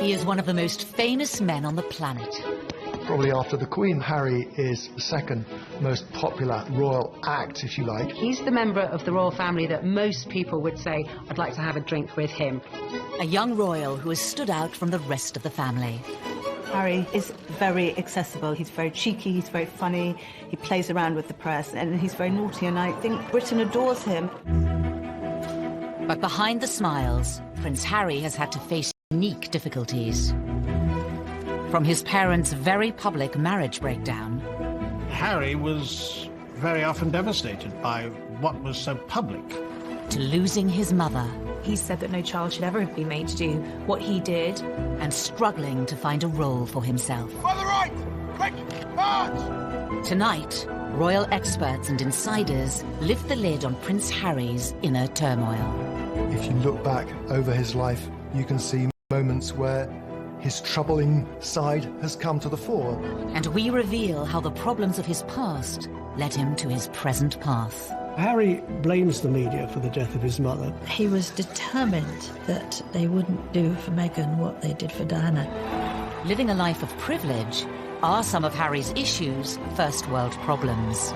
He is one of the most famous men on the planet. Probably after the Queen, Harry is the second most popular royal act, if you like. He's the member of the royal family that most people would say, I'd like to have a drink with him. A young royal who has stood out from the rest of the family. Harry is very accessible. He's very cheeky, he's very funny, he plays around with the press, and he's very naughty, and I think Britain adores him. But behind the smiles, Prince Harry has had to face unique difficulties. From his parents' very public marriage breakdown. Harry was very often devastated by what was so public. To losing his mother. He said that no child should ever have been made to do what he did. And struggling to find a role for himself. On the right! Quick! March! Tonight, royal experts and insiders lift the lid on Prince Harry's inner turmoil. If you look back over his life, you can see moments where his troubling side has come to the fore. And we reveal how the problems of his past led him to his present path. Harry blames the media for the death of his mother. He was determined that they wouldn't do for Meghan what they did for Diana. Living a life of privilege, are some of Harry's issues first world problems?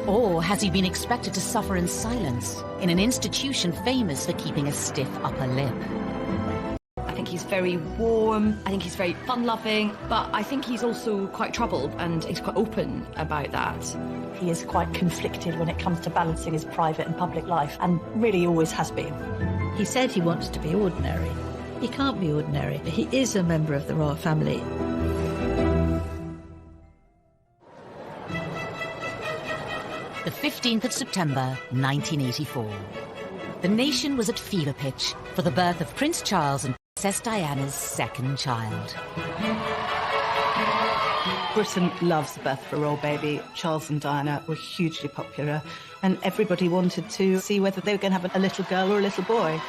Or has he been expected to suffer in silence in an institution famous for keeping a stiff upper lip? I think he's very warm, I think he's very fun-loving, but I think he's also quite troubled, and he's quite open about that. He is quite conflicted when it comes to balancing his private and public life, and really always has been. He said he wants to be ordinary. He can't be ordinary. He is a member of the royal family. The 15th of September, 1984. The nation was at fever pitch for the birth of Prince Charles and Princess Diana's second child. Britain loves the birth of a royal baby. Charles and Diana were hugely popular, and everybody wanted to see whether they were going to have a little girl or a little boy.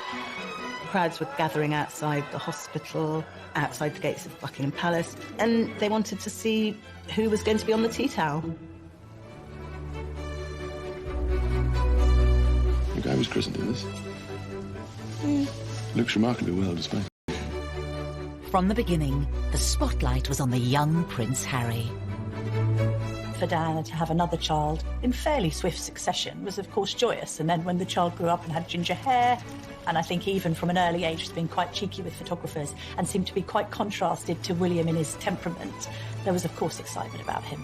Crowds were gathering outside the hospital, outside the gates of Buckingham Palace, and they wanted to see who was going to be on the tea towel. The guy was christened in this. Looks remarkably well displayed. From the beginning, the spotlight was on the young Prince Harry. For Diana to have another child in fairly swift succession was, of course, joyous. And then when the child grew up and had ginger hair, and I think even from an early age has been quite cheeky with photographers and seemed to be quite contrasted to William in his temperament, there was, of course, excitement about him.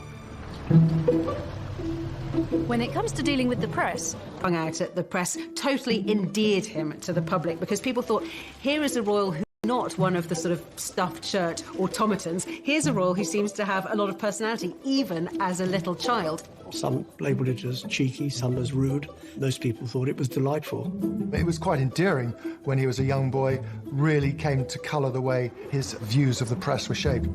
When it comes to dealing with the press, Hung out at the press totally endeared him to the public, because people thought, here is a royal who's not one of the sort of stuffed shirt automatons. Here's a royal who seems to have a lot of personality, even as a little child. Some labelled it as cheeky, some as rude. Most people thought it was delightful. It was quite endearing when he was a young boy, really came to colour the way his views of the press were shaped.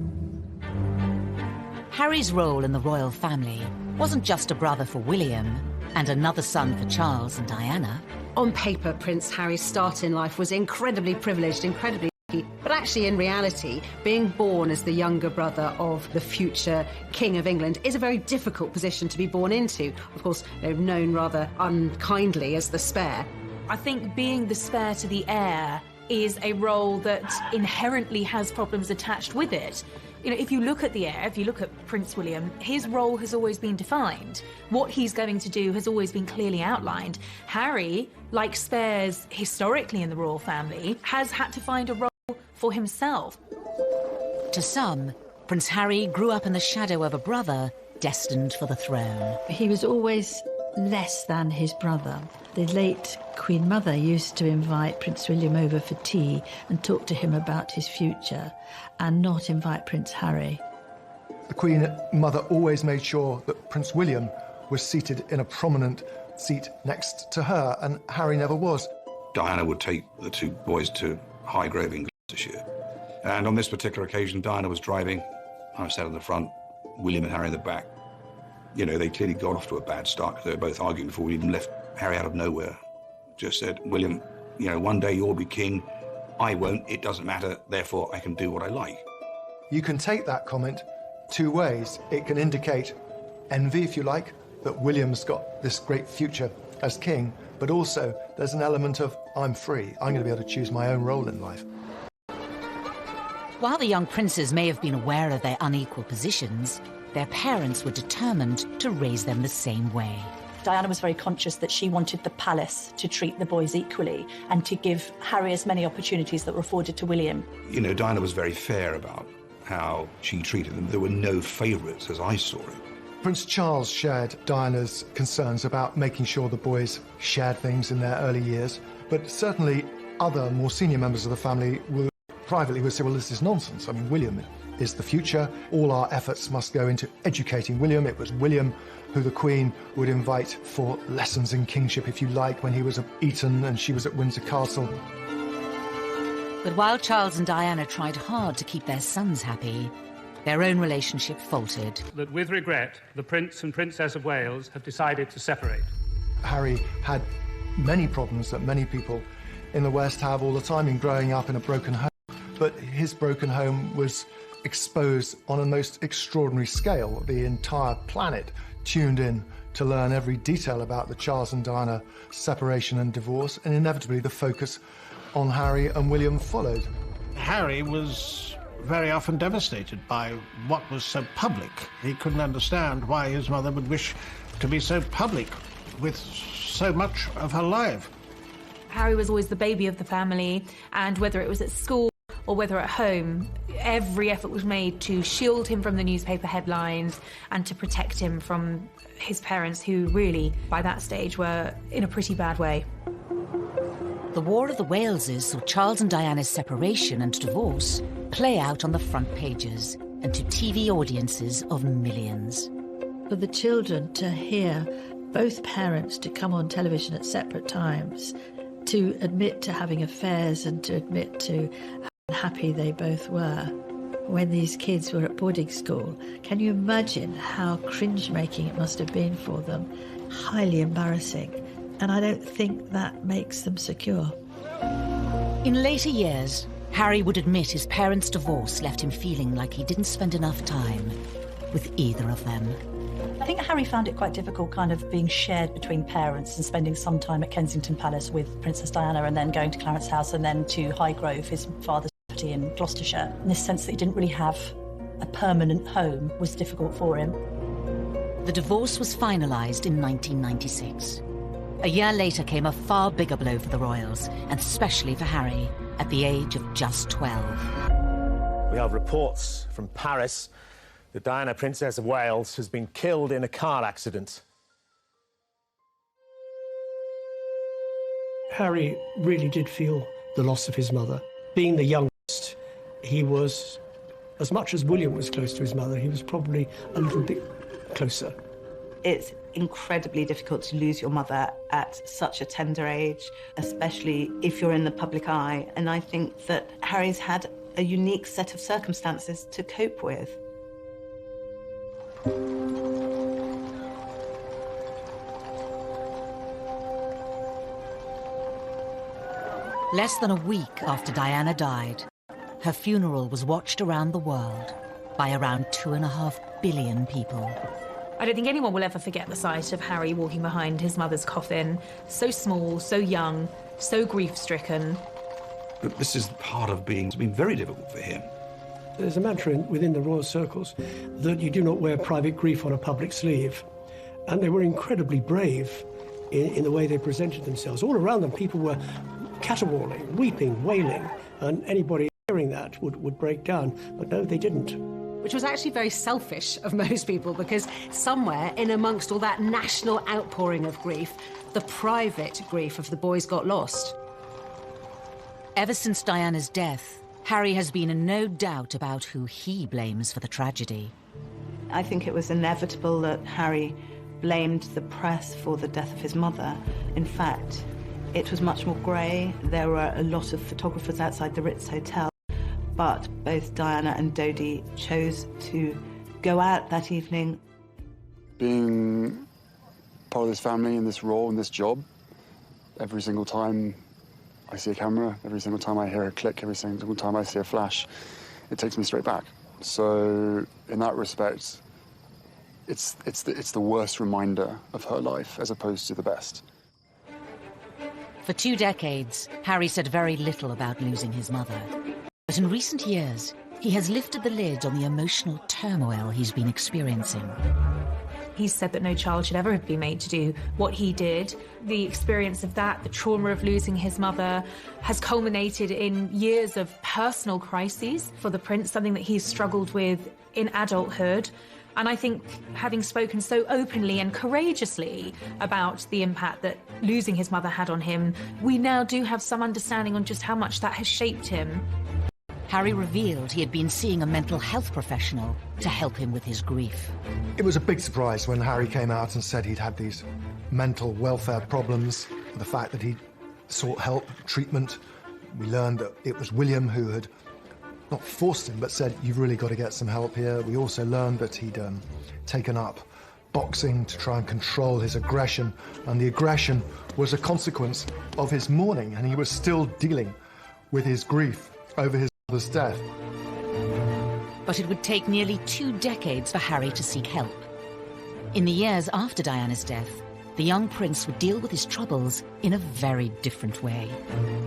Harry's role in the royal family wasn't just a brother for William and another son for Charles and Diana. On paper, Prince Harry's start in life was incredibly privileged, incredibly lucky, but actually in reality, being born as the younger brother of the future King of England is a very difficult position to be born into. Of course, known rather unkindly as the spare. I think being the spare to the heir is a role that inherently has problems attached with it. You know, if you look at the heir, if you look at Prince William, his role has always been defined. What he's going to do has always been clearly outlined. Harry, like spares historically in the royal family, has had to find a role for himself. To some, Prince Harry grew up in the shadow of a brother destined for the throne. He was always less than his brother. The late Queen Mother used to invite Prince William over for tea and talk to him about his future, and not invite Prince Harry. The Queen Mother always made sure that Prince William was seated in a prominent seat next to her, and Harry never was. Diana would take the two boys to Highgrove in Gloucestershire. And on this particular occasion, Diana was driving. I was sat in the front, William and Harry in the back. You know, they clearly got off to a bad start because they were both arguing before William left Harry out of nowhere. Just said, William, you know, one day you'll be king. I won't. It doesn't matter. Therefore, I can do what I like. You can take that comment two ways. It can indicate envy, if you like, that William's got this great future as king, but also there's an element of, I'm free. I'm going to be able to choose my own role in life. While the young princes may have been aware of their unequal positions, their parents were determined to raise them the same way. Diana was very conscious that she wanted the palace to treat the boys equally and to give Harry as many opportunities that were afforded to William. You know, Diana was very fair about how she treated them. There were no favourites, as I saw it. Prince Charles shared Diana's concerns about making sure the boys shared things in their early years, but certainly other more senior members of the family would privately say, well, this is nonsense. I mean, William is the future. All our efforts must go into educating William. It was William who the Queen would invite for lessons in kingship, if you like, when he was at Eton and she was at Windsor Castle. But while Charles and Diana tried hard to keep their sons happy, their own relationship faltered. That with regret, the Prince and Princess of Wales have decided to separate. Harry had many problems that many people in the West have all the time in growing up in a broken home. But his broken home was exposed on a most extraordinary scale. The entire planet tuned in to learn every detail about the Charles and Diana separation and divorce, and inevitably the focus on Harry and William followed. Harry was very often devastated by what was so public. He couldn't understand why his mother would wish to be so public with so much of her life. Harry was always the baby of the family, and whether it was at school or whether at home, every effort was made to shield him from the newspaper headlines and to protect him from his parents, who really, by that stage, were in a pretty bad way. The War of the Waleses saw Charles and Diana's separation and divorce play out on the front pages and to TV audiences of millions. For the children to hear both parents to come on television at separate times, to admit to having affairs and to admit to how happy they both were when these kids were at boarding school. Can you imagine how cringe-making it must have been for them? Highly embarrassing. And I don't think that makes them secure. In later years, Harry would admit his parents' divorce left him feeling like he didn't spend enough time with either of them. I think Harry found it quite difficult kind of being shared between parents and spending some time at Kensington Palace with Princess Diana and then going to Clarence House and then to Highgrove, his father's property in Gloucestershire. In this sense that he didn't really have a permanent home was difficult for him. The divorce was finalised in 1996. A year later came a far bigger blow for the royals, and especially for Harry, at the age of just 12. We have reports from Paris that Diana, Princess of Wales, has been killed in a car accident. Harry really did feel the loss of his mother. Being the youngest, he was, as much as William was close to his mother, he was probably a little bit closer. It's incredibly difficult to lose your mother at such a tender age, especially if you're in the public eye. And I think that Harry's had a unique set of circumstances to cope with. Less than a week after Diana died, her funeral was watched around the world by around 2.5 billion people. I don't think anyone will ever forget the sight of Harry walking behind his mother's coffin, so small, so young, so grief-stricken. But this is part of it's been very difficult for him. There's a mantra within the royal circles that you do not wear private grief on a public sleeve. And they were incredibly brave in the way they presented themselves. All around them, people were caterwauling, weeping, wailing, and anybody hearing that would break down. But no, they didn't. Which was actually very selfish of most people, because somewhere in amongst all that national outpouring of grief, the private grief of the boys got lost. Ever since Diana's death, Harry has been in no doubt about who he blames for the tragedy. I think it was inevitable that Harry blamed the press for the death of his mother. In fact, it was much more grey. There were a lot of photographers outside the Ritz Hotel, but both Diana and Dodi chose to go out that evening. Being part of this family in this role, in this job, every single time I see a camera, every single time I hear a click, every single time I see a flash, it takes me straight back. So in that respect, it's the worst reminder of her life as opposed to the best. For 2 decades, Harry said very little about losing his mother. But in recent years, he has lifted the lid on the emotional turmoil he's been experiencing. He's said that no child should ever have been made to do what he did. The experience of that, the trauma of losing his mother, has culminated in years of personal crises for the prince, something that he's struggled with in adulthood. And I think, having spoken so openly and courageously about the impact that losing his mother had on him, we now do have some understanding on just how much that has shaped him. Harry revealed he had been seeing a mental health professional to help him with his grief. It was a big surprise when Harry came out and said he'd had these mental welfare problems, the fact that he'd sought help, treatment. We learned that it was William who had not forced him, but said, you've really got to get some help here. We also learned that he'd taken up boxing to try and control his aggression, and the aggression was a consequence of his mourning, and he was still dealing with his grief over his mother's death. But it would take nearly 2 decades for Harry to seek help. In the years after Diana's death, the young prince would deal with his troubles in a very different way.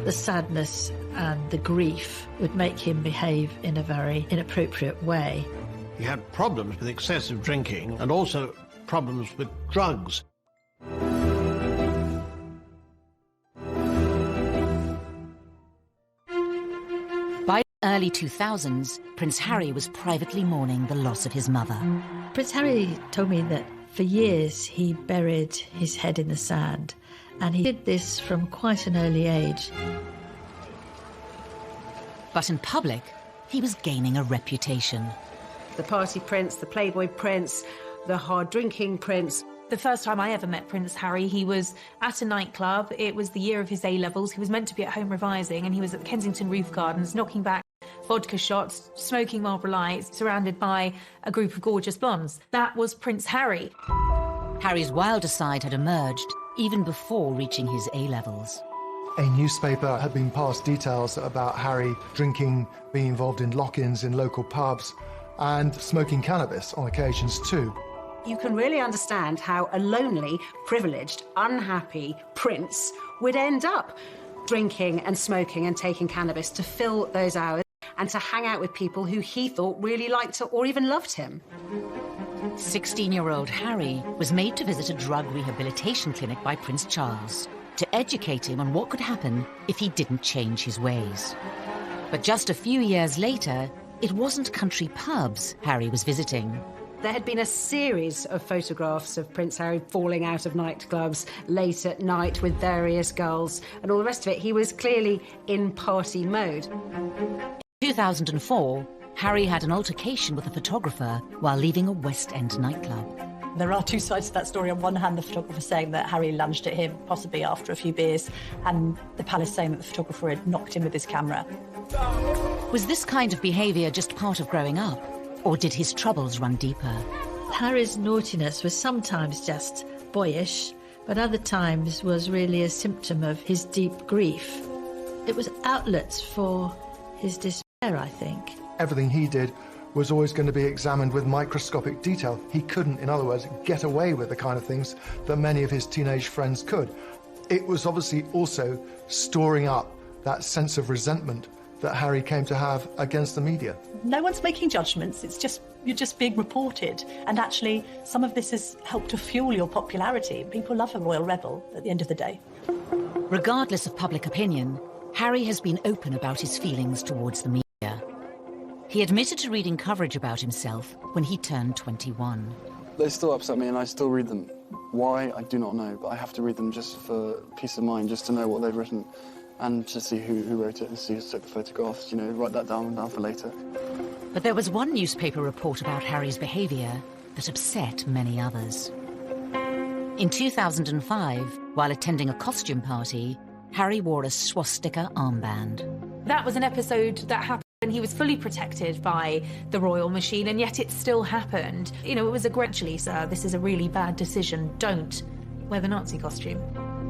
The sadness and the grief would make him behave in a very inappropriate way. He had problems with excessive drinking and also problems with drugs. By the early 2000s, Prince Harry was privately mourning the loss of his mother. Prince Harry told me that for years he buried his head in the sand, and he did this from quite an early age. But in public, he was gaining a reputation. The party prince, the playboy prince, the hard-drinking prince. The first time I ever met Prince Harry, he was at a nightclub. It was the year of his A-levels. He was meant to be at home revising, and he was at the Kensington Roof Gardens, knocking back vodka shots, smoking Marlboro Lights, surrounded by a group of gorgeous blondes. That was Prince Harry. Harry's wilder side had emerged even before reaching his A-levels. A newspaper had been passed details about Harry drinking, being involved in lock-ins in local pubs, and smoking cannabis on occasions too. You can really understand how a lonely, privileged, unhappy prince would end up drinking and smoking and taking cannabis to fill those hours and to hang out with people who he thought really liked or even loved him. 16-year-old Harry was made to visit a drug rehabilitation clinic by Prince Charles to educate him on what could happen if he didn't change his ways. But just a few years later, it wasn't country pubs Harry was visiting. There had been a series of photographs of Prince Harry falling out of nightclubs late at night with various girls and all the rest of it. He was clearly in party mode. In 2004, Harry had an altercation with a photographer while leaving a West End nightclub. There are two sides to that story. On one hand, the photographer saying that Harry lunged at him, possibly after a few beers, and the palace saying that the photographer had knocked him with his camera. Was this kind of behaviour just part of growing up? Or did his troubles run deeper? Harry's naughtiness was sometimes just boyish, but other times was really a symptom of his deep grief. It was outlets for his despair, I think. Everything he did was always going to be examined with microscopic detail. He couldn't, in other words, get away with the kind of things that many of his teenage friends could. It was obviously also storing up that sense of resentment that Harry came to have against the media. No one's making judgments, you're just being reported. And actually, some of this has helped to fuel your popularity. People love a royal rebel at the end of the day. Regardless of public opinion, Harry has been open about his feelings towards the media. He admitted to reading coverage about himself when he turned 21. They still upset me and I still read them. Why, I do not know, but I have to read them just for peace of mind, just to know what they've written. And to see who wrote it and see who took the photographs, write that down for later. But there was one newspaper report about Harry's behaviour that upset many others. In 2005, while attending a costume party, Harry wore a swastika armband. That was an episode that happened and he was fully protected by the royal machine, and yet it still happened. It was actually, sir, this is a really bad decision. Don't wear the Nazi costume.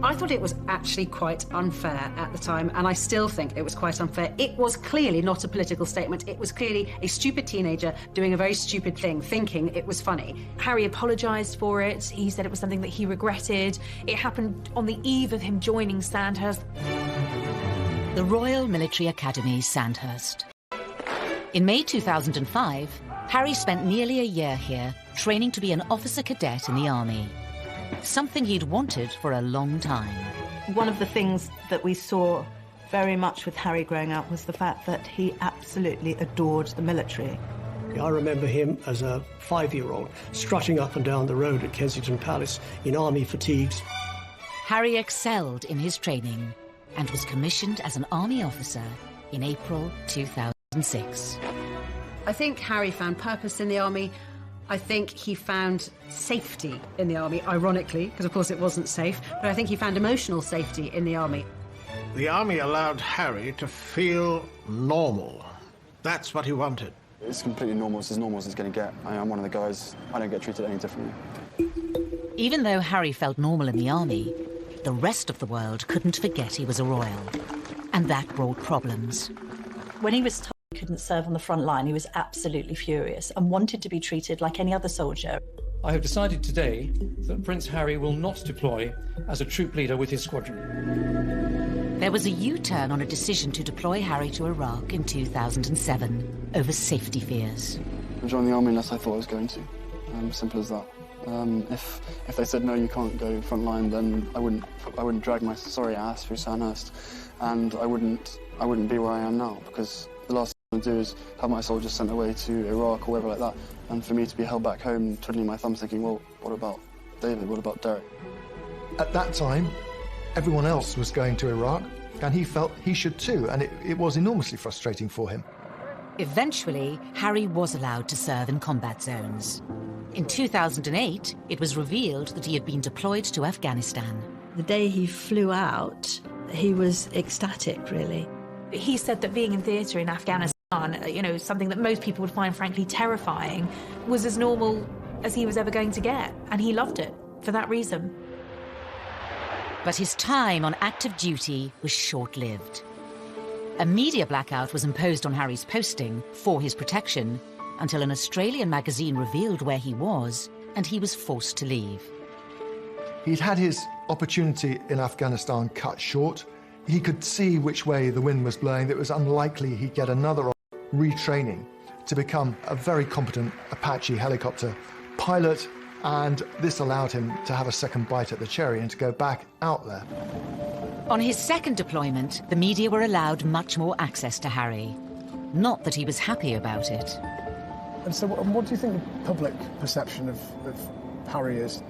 I thought it was actually quite unfair at the time, and I still think it was quite unfair. It was clearly not a political statement. It was clearly a stupid teenager doing a very stupid thing, thinking it was funny. Harry apologised for it. He said it was something that he regretted. It happened on the eve of him joining Sandhurst. The Royal Military Academy, Sandhurst. In May 2005, Harry spent nearly a year here, training to be an officer cadet in the army. Something he'd wanted for a long time. One of the things that we saw very much with Harry growing up was the fact that he absolutely adored the military. I remember him as a 5-year-old strutting up and down the road at Kensington Palace in army fatigues. Harry excelled in his training and was commissioned as an army officer in April 2006. I think Harry found purpose in the army. I think he found safety in the army, ironically, because of course it wasn't safe, but I think he found emotional safety in the army. The army allowed Harry to feel normal. That's what he wanted. It's completely normal. It's as normal as it's going to get. I'm one of the guys. I don't get treated any differently. Even though Harry felt normal in the army, the rest of the world couldn't forget he was a royal. And that brought problems. When he was told he couldn't serve on the front line, he was absolutely furious and wanted to be treated like any other soldier. I have decided today that Prince Harry will not deploy as a troop leader with his squadron. There was a U-turn on a decision to deploy Harry to Iraq in 2007 over safety fears. I joined the army unless I thought I was going to. Simple as that. If they said no, you can't go front line, then I wouldn't drag my sorry ass through Sandhurst, and I wouldn't be where I am now, because the last thing I want to do is have my soldiers sent away to Iraq or wherever like that, and for me to be held back home, twiddling my thumbs, thinking, well, what about David? What about Derek? At that time, everyone else was going to Iraq, and he felt he should too, and it was enormously frustrating for him. Eventually, Harry was allowed to serve in combat zones. In 2008, it was revealed that he had been deployed to Afghanistan. The day he flew out, he was ecstatic, really. He said that being in theatre in Afghanistan, you know, something that most people would find frankly terrifying, was as normal as he was ever going to get, and he loved it for that reason. But his time on active duty was short-lived. A media blackout was imposed on Harry's posting for his protection until an Australian magazine revealed where he was, and he was forced to leave. He'd had his opportunity in Afghanistan cut short. He could see which way the wind was blowing, that it was unlikely he'd get another retraining to become a very competent Apache helicopter pilot, and this allowed him to have a second bite at the cherry and to go back out there. On his second deployment, the media were allowed much more access to Harry. Not that he was happy about it. And so what do you think the public perception of Harry is?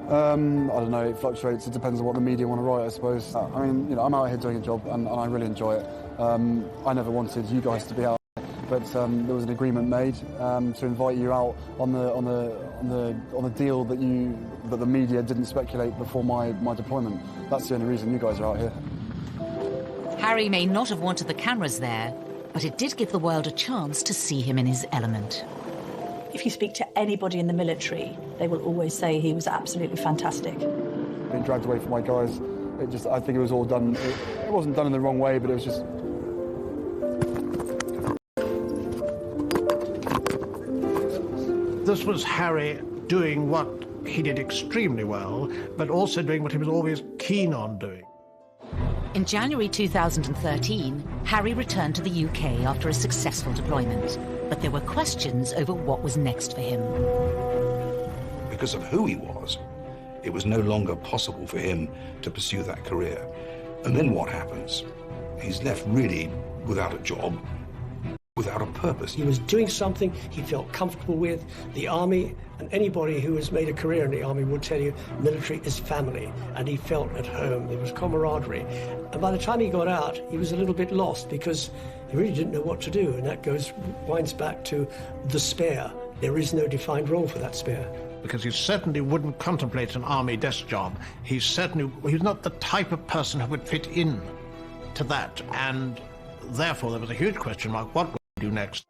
I don't know, it fluctuates. It depends on what the media want to write, I suppose. I mean, you know, I'm out here doing a job and I really enjoy it. I never wanted you guys to be out, but there was an agreement made to invite you out on the deal that the media didn't speculate before my deployment. That's the only reason you guys are out here. Harry may not have wanted the cameras there, but it did give the world a chance to see him in his element. If you speak to anybody in the military, they will always say he was absolutely fantastic. Being dragged away from my guys, I think it was all done, it wasn't done in the wrong way, but it was just... This was Harry doing what he did extremely well, but also doing what he was always keen on doing. In January 2013, Harry returned to the UK after a successful deployment, but there were questions over what was next for him. Because of who he was, it was no longer possible for him to pursue that career. And then what happens? He's left really without a job, without a purpose. He was doing something he felt comfortable with. The army, and anybody who has made a career in the army would tell you military is family, and he felt at home. There was camaraderie. And by the time he got out, he was a little bit lost because he really didn't know what to do, and that winds back to the spare. There is no defined role for that spare. Because he certainly wouldn't contemplate an army desk job. He's not the type of person who would fit in to that, and therefore there was a huge question mark, what would he do next?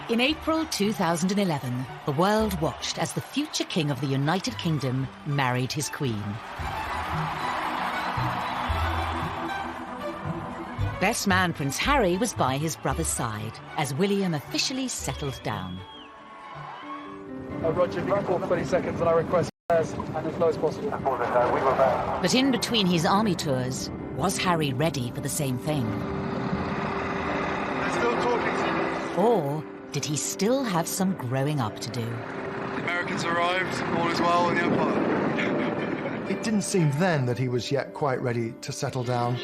In April 2011, the world watched as the future King of the United Kingdom married his Queen. Best man Prince Harry was by his brother's side as William officially settled down. Roger, if you can call 20 seconds and I request as low as possible. But in between his army tours, was Harry ready for the same thing? They're still talking to you. Or did he still have some growing up to do? The Americans arrived, all is well in the Empire. It didn't seem then that he was yet quite ready to settle down.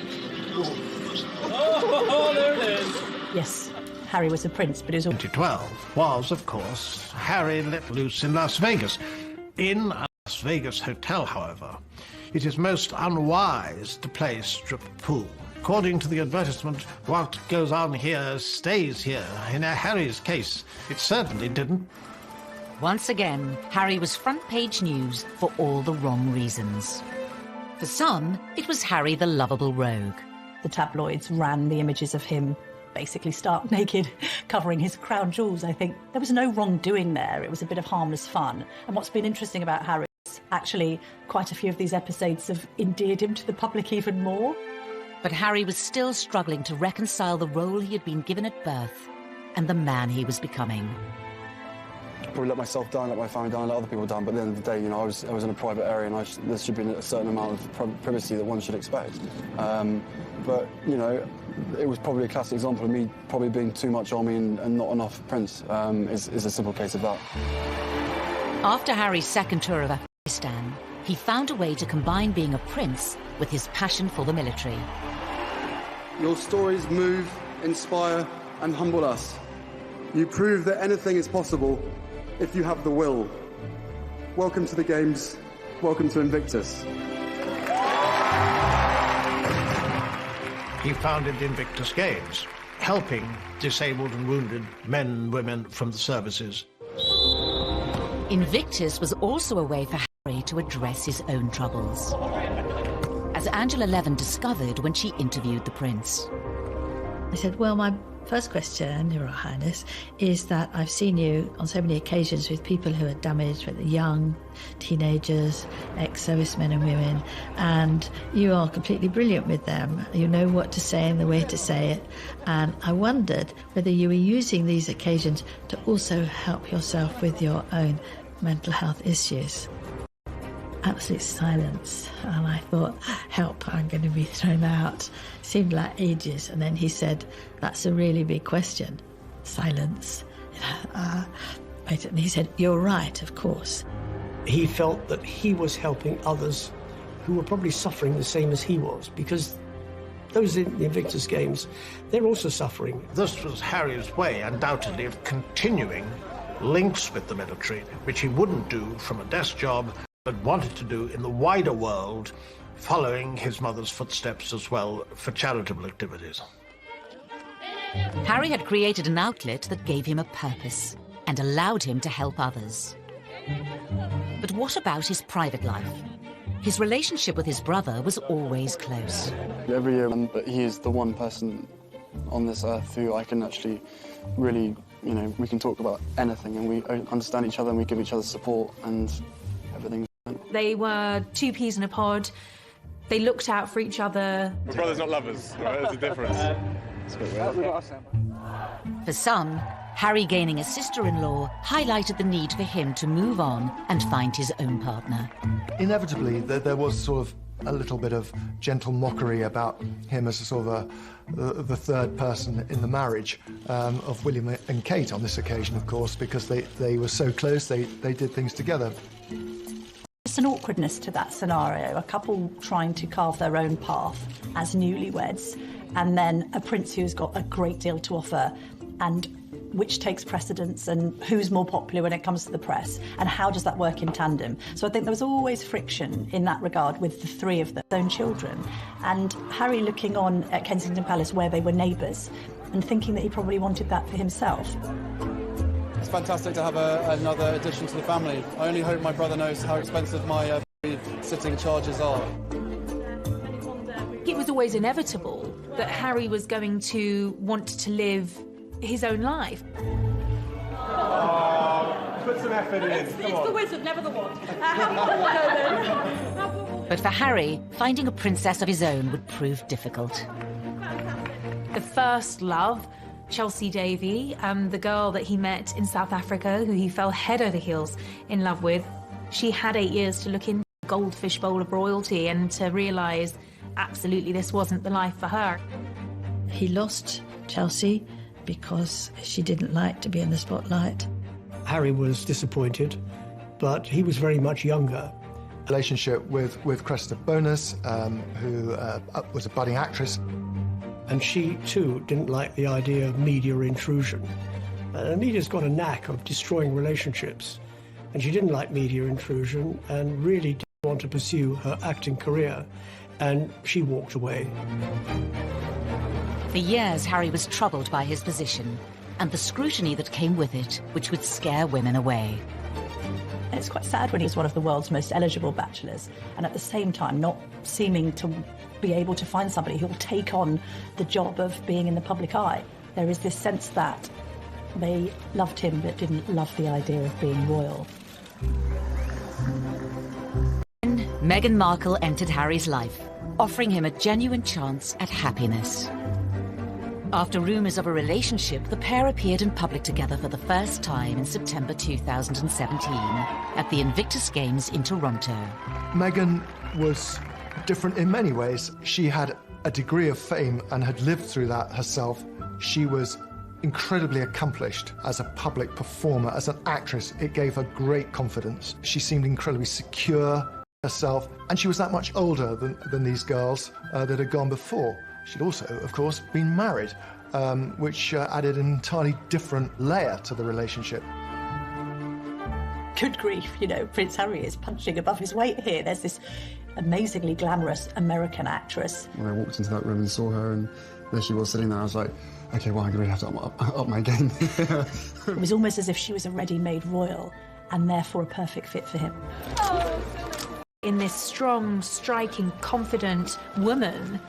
Oh, there it is. Yes, Harry was a prince, but he was... 2012 was, of course, Harry let loose in Las Vegas. In a Las Vegas hotel, however, it is most unwise to play strip pool. According to the advertisement, what goes on here stays here. In Harry's case, it certainly didn't. Once again, Harry was front-page news for all the wrong reasons. For some, it was Harry the lovable rogue. The tabloids ran the images of him basically stark naked, covering his crown jewels, I think. There was no wrongdoing there. It was a bit of harmless fun. And what's been interesting about Harry is actually quite a few of these episodes have endeared him to the public even more. But Harry was still struggling to reconcile the role he had been given at birth and the man he was becoming. I probably let myself down, let my family down, let other people down, but at the end of the day, you know, I was in a private area and there should be a certain amount of privacy that one should expect. But, you know, it was probably a classic example of me probably being too much on me and not enough Prince, is a simple case of that. After Harry's second tour of Afghanistan, he found a way to combine being a prince with his passion for the military. Your stories move, inspire and humble us. You prove that anything is possible if you have the will. Welcome to the Games. Welcome to Invictus. He founded the Invictus Games, helping disabled and wounded men and women from the services. Invictus was also a way for Harry to address his own troubles, as Angela Levin discovered when she interviewed the prince. I said, well, my first question, Your Highness, is that I've seen you on so many occasions with people who are damaged, with young teenagers, ex-servicemen and women, and you are completely brilliant with them. You know what to say and the way to say it. And I wondered whether you were using these occasions to also help yourself with your own mental health issues. Absolute silence, and I thought, help, I'm going to be thrown out. Seemed like ages, and then he said, that's a really big question. Silence. And he said, you're right, of course. He felt that he was helping others who were probably suffering the same as he was, because those in the Invictus Games, they're also suffering. This was Harry's way, undoubtedly, of continuing links with the military, which he wouldn't do from a desk job, but wanted to do in the wider world, following his mother's footsteps as well for charitable activities. Harry had created an outlet that gave him a purpose and allowed him to help others. But what about his private life? His relationship with his brother was always close. Every year, but he is the one person on this earth who I can actually really, you know, we can talk about anything and we understand each other and we give each other support and everything. They were two peas in a pod. They looked out for each other. My brothers not lovers, right? There's a difference. It's a bit weird. For some, Harry gaining a sister-in-law highlighted the need for him to move on and find his own partner. Inevitably, there was sort of a little bit of gentle mockery about him as a sort of the third person in the marriage of William and Kate on this occasion, of course, because they were so close, they did things together. There's an awkwardness to that scenario, a couple trying to carve their own path as newlyweds, and then a prince who's got a great deal to offer, and which takes precedence and who's more popular when it comes to the press, and how does that work in tandem? So I think there was always friction in that regard with the three of their own children, and Harry looking on at Kensington Palace where they were neighbours and thinking that he probably wanted that for himself. It's fantastic to have another addition to the family. I only hope my brother knows how expensive my sitting charges are. It was always inevitable that Harry was going to want to live his own life. Put some effort in. It's the wizard, never the wand. But for Harry, finding a princess of his own would prove difficult. The first love, Chelsea Davy, the girl that he met in South Africa, who he fell head over heels in love with, She had 8 years to look into the goldfish bowl of royalty and to realise absolutely this wasn't the life for her. He lost Chelsea because she didn't like to be in the spotlight. Harry was disappointed, but he was very much younger. Relationship with Cressida Bonus, who was a budding actress. And she, too, didn't like the idea of media intrusion. Media's got a knack of destroying relationships, and she didn't like media intrusion and really didn't want to pursue her acting career, and she walked away. For years, Harry was troubled by his position and the scrutiny that came with it, which would scare women away. And it's quite sad when he's one of the world's most eligible bachelors, and at the same time not seeming to be able to find somebody who will take on the job of being in the public eye. There is this sense that they loved him but didn't love the idea of being royal. Meghan Markle entered Harry's life, offering him a genuine chance at happiness. After rumours of a relationship, the pair appeared in public together for the first time in September 2017 at the Invictus Games in Toronto. Meghan was different in many ways. She had a degree of fame and had lived through that herself. She was incredibly accomplished as a public performer, as an actress. It gave her great confidence. She seemed incredibly secure herself, and she was that much older than these girls that had gone before. She'd also, of course, been married, which added an entirely different layer to the relationship. Good grief, you know, Prince Harry is punching above his weight here. There's this amazingly glamorous American actress. When I walked into that room and saw her, and there she was sitting there, I was like, okay, well, I'm going to have to up my game. It was almost as if she was a ready-made royal, and therefore a perfect fit for him. In this strong, striking, confident woman,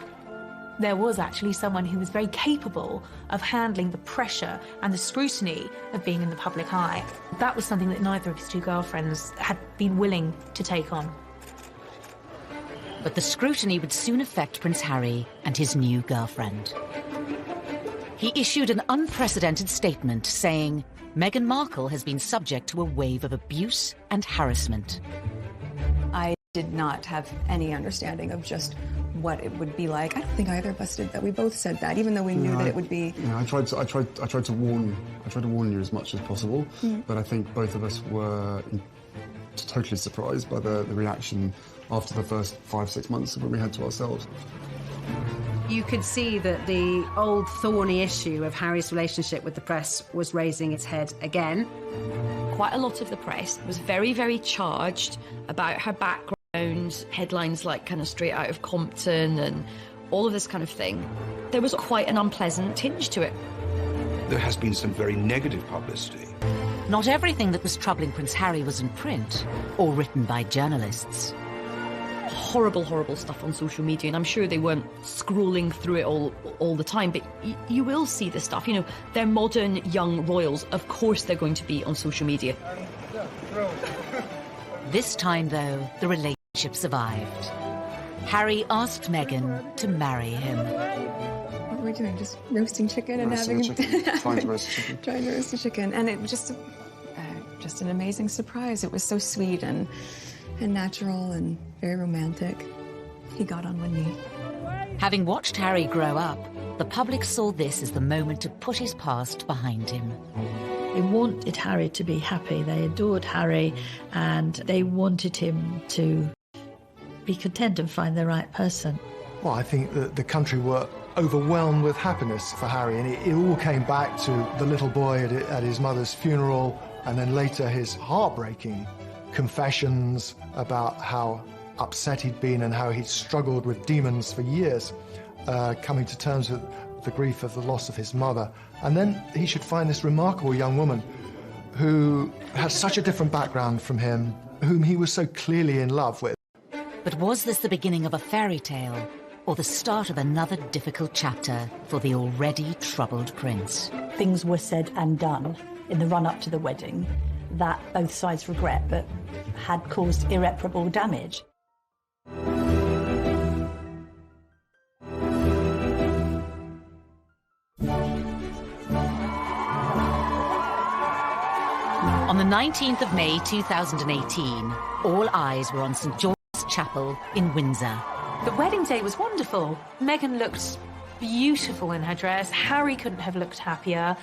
there was actually someone who was very capable of handling the pressure and the scrutiny of being in the public eye. That was something that neither of his two girlfriends had been willing to take on. But the scrutiny would soon affect Prince Harry and his new girlfriend. He issued an unprecedented statement saying, Meghan Markle has been subject to a wave of abuse and harassment. I did not have any understanding of just what it would be like. I don't think either of us did that. We both said that, even though we knew that it would be. Yeah, I tried to warn you as much as possible, but I think both of us were totally surprised by the reaction after the first 5-6 months when we had to ourselves. You could see that the old thorny issue of Harry's relationship with the press was raising its head again. Quite a lot of the press was very, very charged about her background, headlines like kind of straight out of Compton and all of this kind of thing. There was quite an unpleasant tinge to it. There has been some very negative publicity. Not everything that was troubling Prince Harry was in print or written by journalists. Horrible, horrible stuff on social media, and I'm sure they weren't scrolling through it all the time, but you will see this stuff. You know, they're modern young royals. Of course they're going to be on social media. This time, though, the relationship survived. Harry asked Meghan to marry him. What were we doing? Just roasting chicken and Roasting having... chicken. Trying to roast chicken. Trying to roast a chicken. And it was just an amazing surprise. It was so sweet and natural and very romantic. He got on one knee. Having watched Harry grow up, the public saw this as the moment to put his past behind him. They wanted Harry to be happy. They adored Harry, and they wanted him to be content and find the right person. Well, I think that the country were overwhelmed with happiness for Harry, and it all came back to the little boy at his mother's funeral, and then later his heartbreaking confessions about how upset he'd been and how he'd struggled with demons for years, coming to terms with the grief of the loss of his mother. And then he should find this remarkable young woman who had such a different background from him, whom he was so clearly in love with. But was this the beginning of a fairy tale, or the start of another difficult chapter for the already troubled prince? Things were said and done in the run-up to the wedding that both sides regret, but had caused irreparable damage. On the 19th of May 2018, all eyes were on St George's Chapel in Windsor. The wedding day was wonderful. Meghan looked beautiful in her dress. Harry couldn't have looked happier.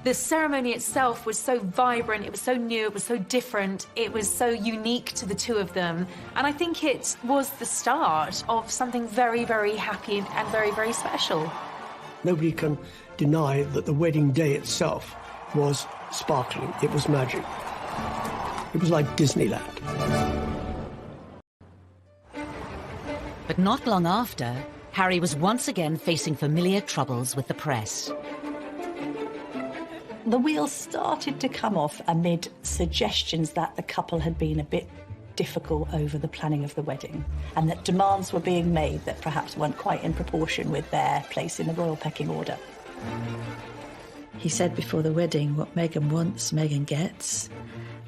The ceremony itself was so vibrant, it was so new, it was so different, it was so unique to the two of them. And I think it was the start of something very, very happy and very, very special. Nobody can deny that the wedding day itself was sparkling. It was magic. It was like Disneyland. But not long after, Harry was once again facing familiar troubles with the press. The wheels started to come off amid suggestions that the couple had been a bit difficult over the planning of the wedding, and that demands were being made that perhaps weren't quite in proportion with their place in the royal pecking order. He said before the wedding, what Meghan wants, Meghan gets.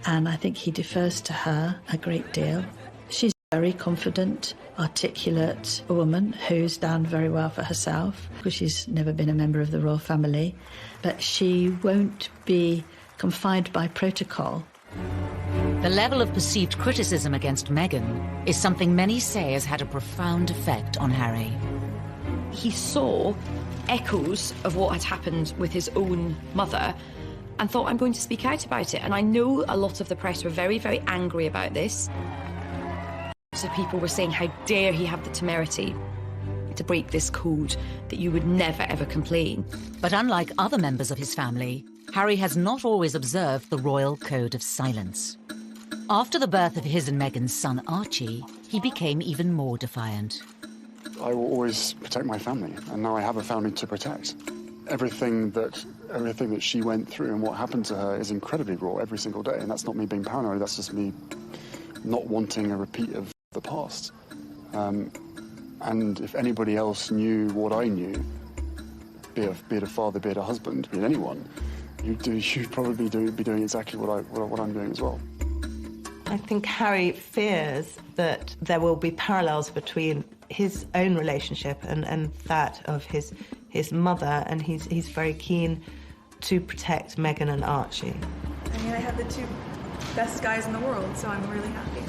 And I think he defers to her a great deal. She's a very confident, articulate woman who's done very well for herself, because she's never been a member of the royal family. But she won't be confined by protocol. The level of perceived criticism against Meghan is something many say has had a profound effect on Harry. He saw echoes of what had happened with his own mother and thought, I'm going to speak out about it. And I know a lot of the press were very, very angry about this. So people were saying, how dare he have the temerity to break this code, that you would never, ever complain. But unlike other members of his family, Harry has not always observed the royal code of silence. After the birth of his and Meghan's son Archie, he became even more defiant. I will always protect my family, and now I have a family to protect. Everything that she went through and what happened to her is incredibly raw every single day, and that's not me being paranoid, that's just me not wanting a repeat of the past. And if anybody else knew what I knew, be it a father, be it a husband, be it anyone, you'd probably be doing exactly what I'm doing as well. I think Harry fears that there will be parallels between his own relationship and that of his mother, and he's very keen to protect Meghan and Archie. I mean, I have the two best guys in the world, so I'm really happy.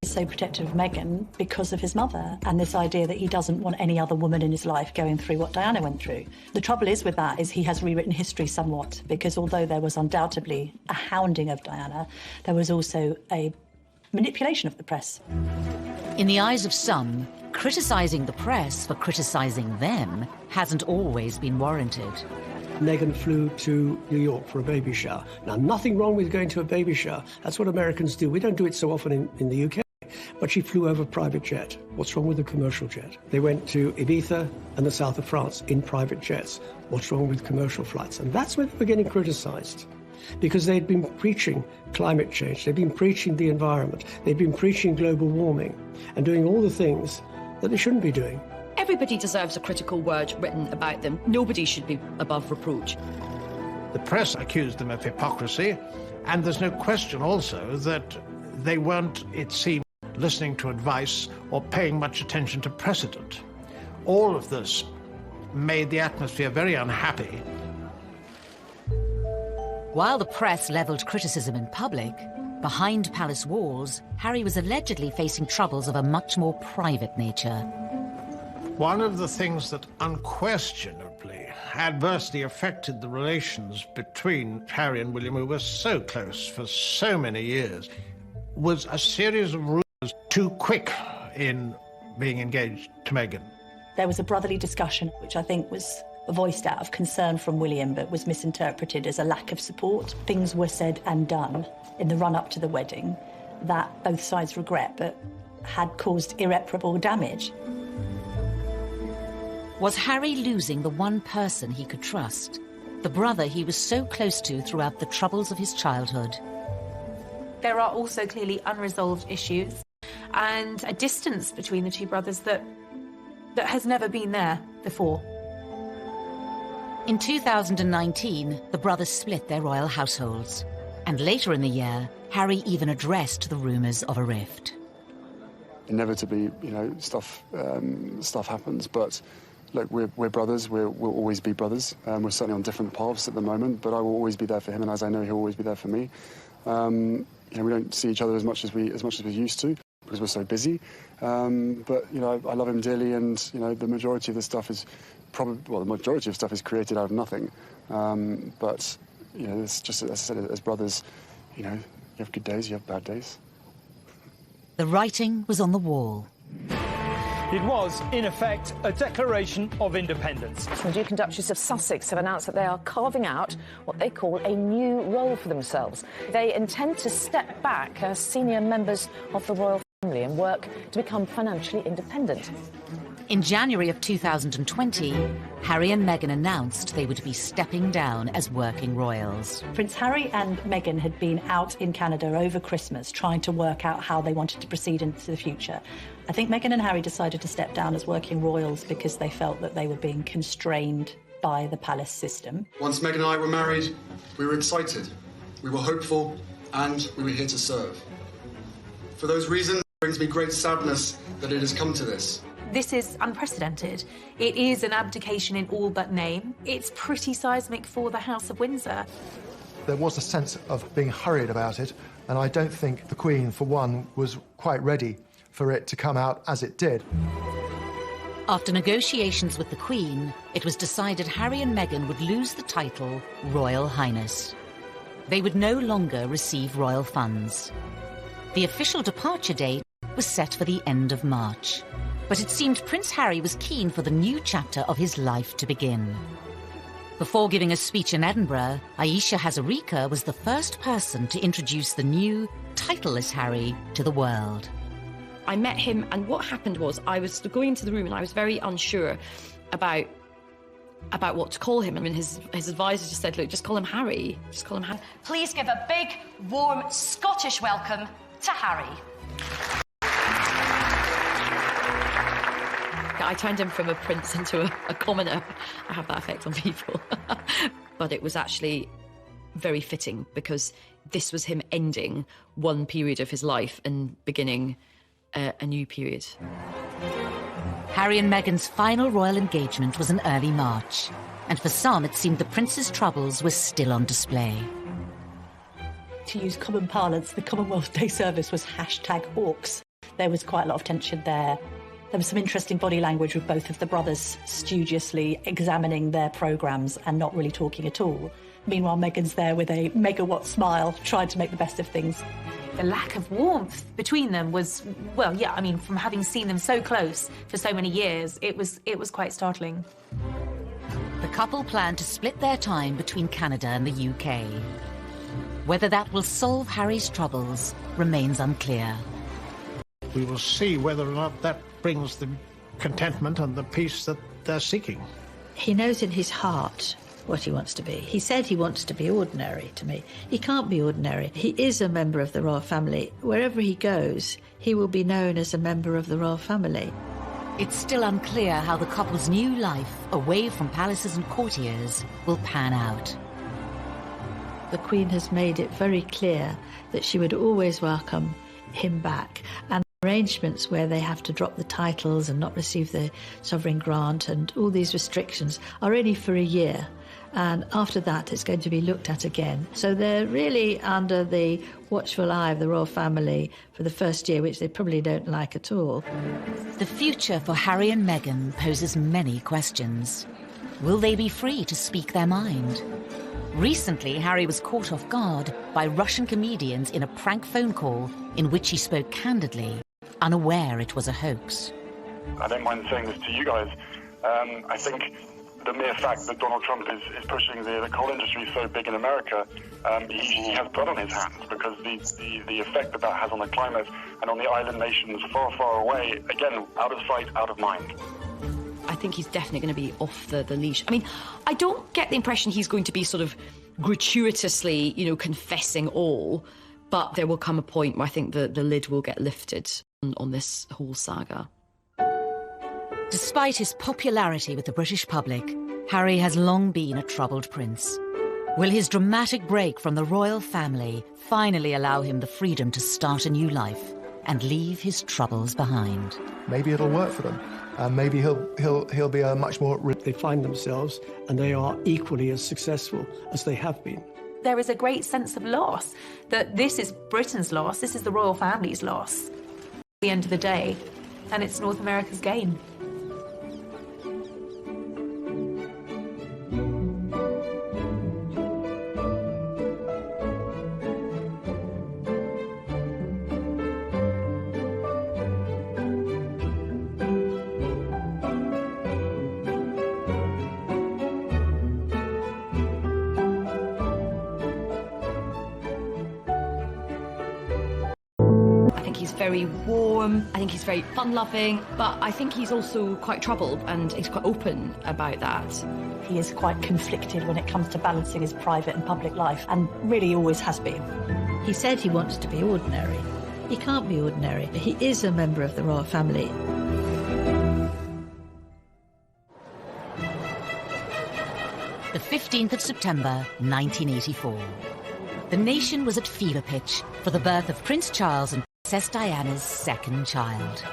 He's so protective of Meghan because of his mother and this idea that he doesn't want any other woman in his life going through what Diana went through. The trouble is with that is he has rewritten history somewhat, because although there was undoubtedly a hounding of Diana, there was also a manipulation of the press. In the eyes of some, criticising the press for criticising them hasn't always been warranted. Meghan flew to New York for a baby shower. Now, nothing wrong with going to a baby shower. That's what Americans do. We don't do it so often in the UK. But she flew over a private jet. What's wrong with a commercial jet? They went to Ibiza and the south of France in private jets. What's wrong with commercial flights? And that's when they were getting criticised, because they'd been preaching climate change, they'd been preaching the environment, they'd been preaching global warming and doing all the things that they shouldn't be doing. Everybody deserves a critical word written about them. Nobody should be above reproach. The press accused them of hypocrisy, and there's no question also that they weren't, it seemed, listening to advice or paying much attention to precedent. All of this made the atmosphere very unhappy. While the press levelled criticism in public, behind palace walls, Harry was allegedly facing troubles of a much more private nature. One of the things that unquestionably adversely affected the relations between Harry and William, who were so close for so many years, was a series of rumours too quick in being engaged to Meghan. There was a brotherly discussion, which I think was voiced out of concern from William, but was misinterpreted as a lack of support. Things were said and done in the run-up to the wedding that both sides regret, but had caused irreparable damage. Was Harry losing the one person he could trust? The brother he was so close to throughout the troubles of his childhood? There are also clearly unresolved issues and a distance between the two brothers that has never been there before. In 2019, the brothers split their royal households. And later in the year, Harry even addressed the rumours of a rift. Inevitably, stuff happens, but look, we're brothers. We'll always be brothers. We're certainly on different paths at the moment, but I will always be there for him, and as I know he'll always be there for me. We don't see each other as much as we used to because we're so busy. But I love him dearly, and the majority of the stuff is the majority of stuff is created out of nothing. But it's just, as I said, as brothers, you have good days, you have bad days. The writing was on the wall. It was, in effect, a declaration of independence. The Duke and Duchess of Sussex have announced that they are carving out what they call a new role for themselves. They intend to step back as senior members of the royal family and work to become financially independent. In January of 2020, Harry and Meghan announced they would be stepping down as working royals. Prince Harry and Meghan had been out in Canada over Christmas trying to work out how they wanted to proceed into the future. I think Meghan and Harry decided to step down as working royals because they felt that they were being constrained by the palace system. Once Meghan and I were married, we were excited, we were hopeful, and we were here to serve. For those reasons, it brings me great sadness that it has come to this. This is unprecedented. It is an abdication in all but name. It's pretty seismic for the House of Windsor. There was a sense of being hurried about it, and I don't think the Queen, for one, was quite ready for it to come out as it did. After negotiations with the Queen, it was decided Harry and Meghan would lose the title Royal Highness. They would no longer receive royal funds. The official departure date was set for the end of March. But it seemed Prince Harry was keen for the new chapter of his life to begin. Before giving a speech in Edinburgh, Ayesha Hazarika was the first person to introduce the new, titleless Harry to the world. I met him, and what happened was I was going into the room and I was very unsure about what to call him. I mean, his advisor just said, look, just call him Harry. Just call him Harry. Please give a big, warm Scottish welcome to Harry. I turned him from a prince into a commoner. I have that effect on people. But it was actually very fitting because this was him ending one period of his life and beginning a new period. Harry and Meghan's final royal engagement was in early March, and for some it seemed the prince's troubles were still on display. To use common parlance, the Commonwealth Day service was #Hawks. There was quite a lot of tension there. There was some interesting body language with both of the brothers studiously examining their programmes and not really talking at all. Meanwhile, Meghan's there with a megawatt smile, trying to make the best of things. The lack of warmth between them was, well, yeah, I mean, from having seen them so close for so many years, it was quite startling. The couple plan to split their time between Canada and the UK. Whether that will solve Harry's troubles remains unclear. We will see whether or not that brings the contentment and the peace that they're seeking. He knows in his heart what he wants to be. He said he wants to be ordinary to me. He can't be ordinary. He is a member of the royal family. Wherever he goes, he will be known as a member of the royal family. It's still unclear how the couple's new life, away from palaces and courtiers, will pan out. The Queen has made it very clear that she would always welcome him back, and arrangements where they have to drop the titles and not receive the sovereign grant and all these restrictions are only for a year, and after that it's going to be looked at again. So they're really under the watchful eye of the royal family for the first year, which they probably don't like at all. The future for Harry and Meghan poses many questions. Will they be free to speak their mind? Recently, Harry was caught off guard by Russian comedians in a prank phone call in which he spoke candidly, unaware it was a hoax. I don't mind saying this to you guys. I think the mere fact that Donald Trump is pushing the coal industry so big in America, he has blood on his hands, because the effect that has on the climate and on the island nations far, far away, again, out of sight, out of mind. I think he's definitely going to be off the leash. I mean, I don't get the impression he's going to be sort of gratuitously, confessing all, but there will come a point where I think the lid will get lifted on this whole saga. Despite his popularity with the British public, Harry has long been a troubled prince. Will his dramatic break from the royal family finally allow him the freedom to start a new life and leave his troubles behind? Maybe it'll work for them. maybe he'll be a much more... They find themselves, and they are equally as successful as they have been. There is a great sense of loss, that this is Britain's loss, this is the royal family's loss at the end of the day, and it's North America's gain. He's very warm, I think he's very fun-loving, but I think he's also quite troubled and he's quite open about that. He is quite conflicted when it comes to balancing his private and public life, and really always has been. He said he wants to be ordinary. He can't be ordinary. He is a member of the royal family. The 15th of September, 1984. The nation was at fever pitch for the birth of Prince Charles and Princess Diana's second child.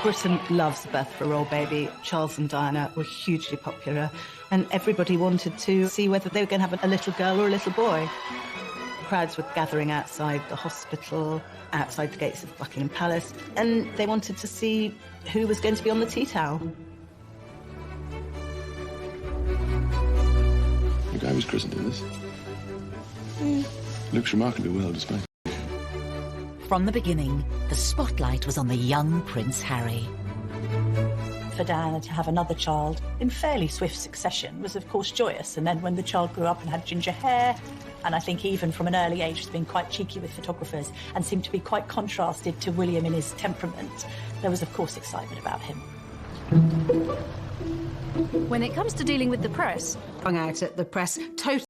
Britain loves the birth of a royal baby. Charles and Diana were hugely popular, and everybody wanted to see whether they were going to have a little girl or a little boy. Crowds were gathering outside the hospital, outside the gates of Buckingham Palace, and they wanted to see who was going to be on the tea towel. The guy was christened in this. Looks remarkably well displayed. From the beginning, the spotlight was on the young Prince Harry. For Diana to have another child in fairly swift succession was of course joyous, and then when the child grew up and had ginger hair, and I think even from an early age has been quite cheeky with photographers and seemed to be quite contrasted to William in his temperament, there was of course excitement about him. When it comes to dealing with the press, hung out at the press, totally